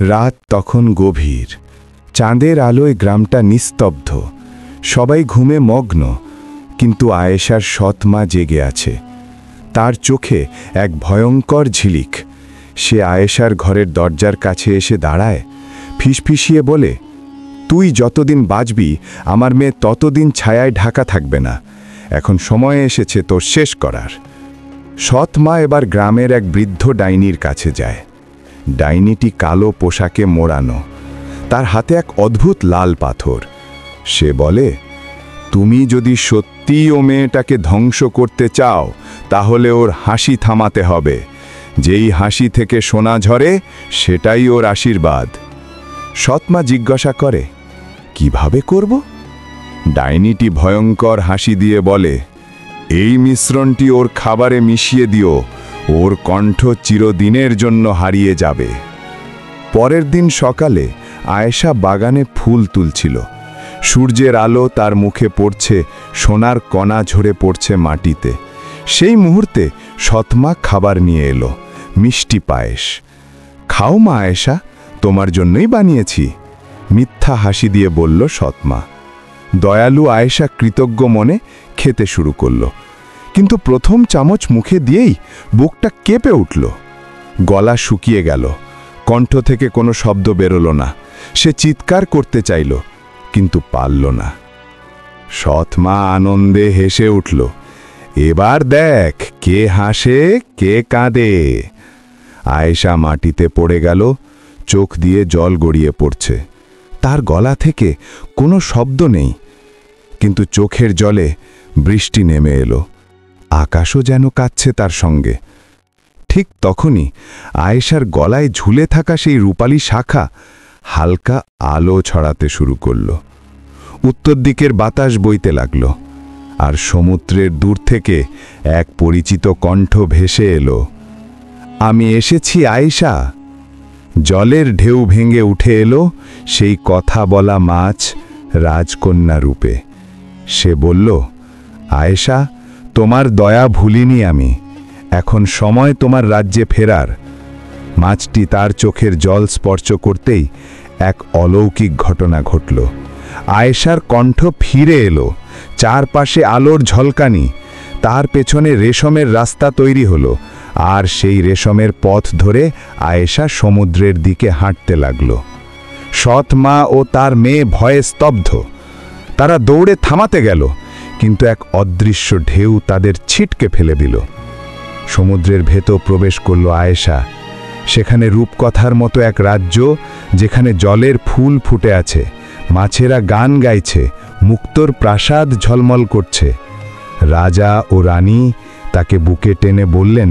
রাত তখন গভীর। চাঁদের আলোয় গ্রামটা নিস্তব্ধ, সবাই ঘুমে মগ্ন, কিন্তু আয়েশার সৎ মা জেগে আছে। তার চোখে এক ভয়ঙ্কর ঝিলিক। সে আয়েশার ঘরের দরজার কাছে এসে দাঁড়ায়, ফিসফিসিয়ে বলে, তুই যতদিন বাঁচবি আমার মেয়ে ততদিন ছায়ায় ঢাকা থাকবে না। এখন সময় এসেছে তোর শেষ করার। সৎ মা এবার গ্রামের এক বৃদ্ধ ডাইনির কাছে যায়। ডাইনিটি কালো পোশাকে মোড়ানো, তার হাতে এক অদ্ভুত লাল পাথর। সে বলে, তুমি যদি সত্যি ও মেয়েটাকে ধ্বংস করতে চাও তাহলে ওর হাসি থামাতে হবে। যেই হাসি থেকে সোনা ঝরে সেটাই ওর আশীর্বাদ। সৎমা জিজ্ঞাসা করে, কিভাবে করব? ডাইনিটি ভয়ঙ্কর হাসি দিয়ে বলে, এই মিশ্রণটি ওর খাবারে মিশিয়ে দিও, ওর কণ্ঠ চিরদিনের জন্য হারিয়ে যাবে। পরের দিন সকালে আয়েশা বাগানে ফুল তুলছিল। সূর্যের আলো তার মুখে পড়ছে, সোনার কণা ঝরে পড়ছে মাটিতে। সেই মুহূর্তে সৎমা খাবার নিয়ে এলো, মিষ্টি পায়েস। খাও মা আয়েশা, তোমার জন্যই বানিয়েছি, মিথ্যা হাসি দিয়ে বলল সৎমা। দয়ালু আয়েশা কৃতজ্ঞ মনে খেতে শুরু করল, কিন্তু প্রথম চামচ মুখে দিয়েই বুকটা কেঁপে উঠল। গলা শুকিয়ে গেল, কণ্ঠ থেকে কোনো শব্দ বেরোলো না। সে চিৎকার করতে চাইল, কিন্তু পারল না। সৎমা আনন্দে হেসে উঠল, এবার দেখ কে হাসে কে কাঁদে। আয়েশা মাটিতে পড়ে গেল, চোখ দিয়ে জল গড়িয়ে পড়ছে। তার গলা থেকে কোনো শব্দ নেই, কিন্তু চোখের জলে বৃষ্টি নেমে এলো। আকাশও যেন কাঁদছে তার সঙ্গে। ঠিক তখনই আয়েশার গলায় ঝুলে থাকা সেই রূপালী শাখা হালকা আলো ছড়াতে শুরু করল। উত্তর দিকের বাতাস বইতে লাগল, আর সমুদ্রের দূর থেকে এক পরিচিত কণ্ঠ ভেসে এলো, আমি এসেছি আয়েশা। জলের ঢেউ ভেঙে উঠে এলো সেই কথা বলা মাছ রাজকন্যা রূপে। সে বলল, আয়েশা, তোমার দয়া ভুলিনি আমি, এখন সময় তোমার রাজ্যে ফেরার। মাছটি তার চোখের জল স্পর্শ করতেই এক অলৌকিক ঘটনা ঘটল। আয়েশার কণ্ঠ ফিরে এলো, চারপাশে আলোর ঝলকানি, তার পেছনে রেশমের রাস্তা তৈরি হলো, আর সেই রেশমের পথ ধরে আয়েশা সমুদ্রের দিকে হাঁটতে লাগল। সৎ মা ও তার মেয়ে ভয়ে স্তব্ধ। তারা দৌড়ে থামাতে গেল, কিন্তু এক অদৃশ্য ঢেউ তাদের ছিটকে ফেলে দিল। সমুদ্রের ভেতর প্রবেশ করল আয়েশা। সেখানে রূপকথার মতো এক রাজ্য, যেখানে জলের ফুল ফুটে আছে, মাছেরা গান গাইছে, মুক্তোর প্রাসাদ ঝলমল করছে। রাজা ও রানী তাকে বুকে টেনে বললেন,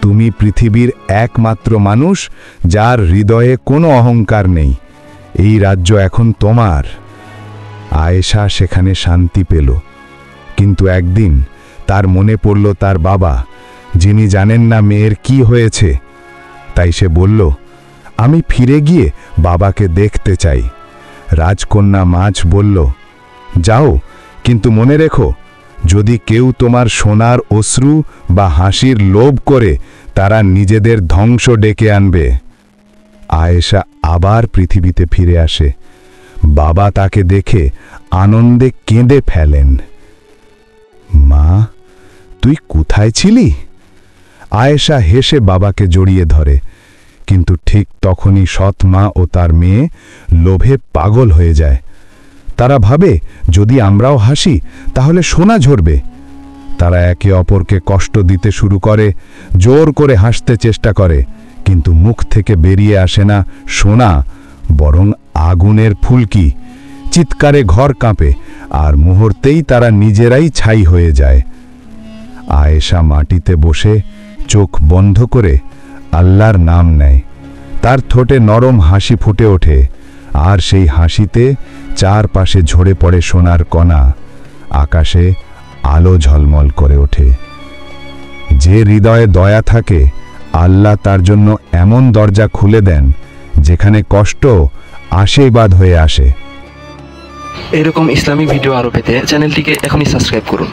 তুমি পৃথিবীর একমাত্র মানুষ যার হৃদয়ে কোনো অহংকার নেই। এই রাজ্য এখন তোমার। আয়েশা সেখানে শান্তি পেল, কিন্তু একদিন তার মনে পড়ল তার বাবা, যিনি জানেন না মেয়ের কি হয়েছে। তাই সে বলল, আমি ফিরে গিয়ে বাবাকে দেখতে চাই। রাজকন্যা মাছ বলল, যাও, কিন্তু মনে রেখো, যদি কেউ তোমার সোনার অশ্রু বা হাসির লোভ করে, তারা নিজেদের ধ্বংস ডেকে আনবে। আয়েশা আবার পৃথিবীতে ফিরে আসে। বাবা তাকে দেখে আনন্দে কেঁদে ফেলেন। মা, তুই কোথায় ছিলি? আয়েশা হেসে বাবাকে জড়িয়ে ধরে, কিন্তু ঠিক তখনই সৎ মা ও তার মেয়ে লোভে পাগল হয়ে যায়। তারা ভাবে, যদি আমরাও হাসি তাহলে সোনা ঝরবে। তারা একে অপরকে কষ্ট দিতে শুরু করে, জোর করে হাসতে চেষ্টা করে, কিন্তু মুখ থেকে বেরিয়ে আসে না সোনা, বরং আগুনের ফুলকি। চিৎকারে ঘর কাঁপে, আর মুহূর্তেই তারা নিজেরাই ছাই হয়ে যায়। আয়েশা মাটিতে বসে চোখ বন্ধ করে আল্লাহর নাম নেয়। তার ঠোঁটে নরম হাসি ফুটে ওঠে, আর সেই হাসিতে চারপাশে ঝরে পড়ে সোনার কণা। আকাশে আলো ঝলমল করে ওঠে। যে হৃদয়ে দয়া থাকে, আল্লাহ তার জন্য এমন দরজা খুলে দেন যেখানে কষ্ট আশীর্বাদ হয়ে আসে। এরকম ইসলামিক ভিডিও আরো পেতে চ্যানেলটিকে এখনই সাবস্ক্রাইব করুন।